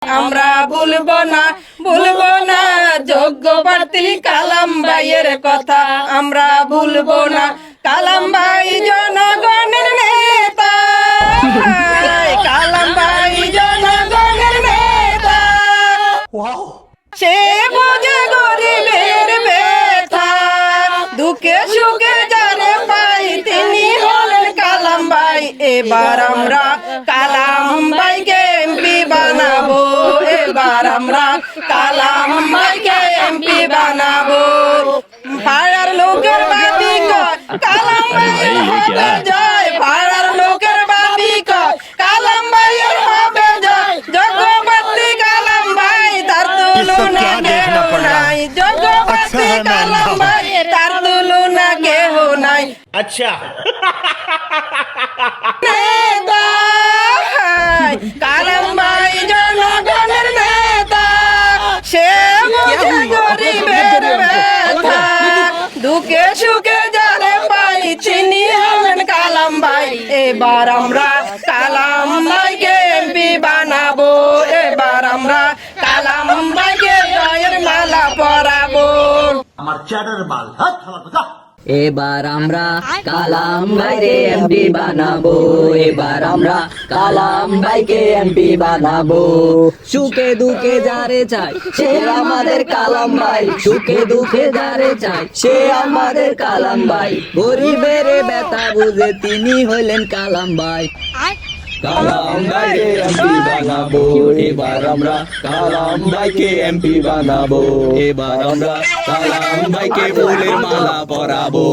আমরা ভুলবো না যোগ্য প্রার্থী কালাম ভাইয়ের কথা। আমরা ভুলবো না কালাম ভাই জনগণের নেতা, কালাম ভাই জনগণের নেতা। সে বোঝে গরিবের ব্যথা, দুঃখে সুখে যারে পাই তিনি হলেন কালাম ভাই। এবার আমরা কালাম ভাইকে এমপি বানাবো, এবার আমরা কালাম ভাইকে এমপি বানাবো। পাড়ার লোকের বাপি কয় কালাম ভাইয়ের হবে জয়, পাড়ার লোকের বাপি কয় কালাম ভাইয়ের হবে জয়। যোগ্য প্রার্থী কালাম ভাই তার তুলনা কেহ নাই, যোগ্য প্রার্থী কালাম ভাই তার তুলনা কেহ নাই। अच्छा নেতা কালাম ভাই জনগণের নেতা, সে বোঝে গরিবের ব্যথা, দুঃখে সুখে যারে পাই তিনি হলেন কালাম ভাই। এবার আমরা কালাম ভাইকে এমপি বানাবো, এবার আমরা কালাম ভাইকে জয়ের মালা পরাবো। আমার চ্যাটার বাল হাত হালা কথা। এবার আমরা কালাম ভাইকে এমপি বানাবো, এবার আমরা কালাম ভাইকে এমপি বানাবো। সুখে দুঃখে যারে চাই সে আমাদের কালাম ভাই, সুখে দুঃখে যারে চাই সে আমাদের কালাম ভাই। গরিবের ব্যথা বুঝে তিনি হইলেন কালাম ভাই। কালাম ভাইকে এমপি বানাবো, এবার আমরা কালাম ভাইকে এমপি বানাবো, এবার আমরা কালাম ভাইকে ফুলের মালা পরাবো।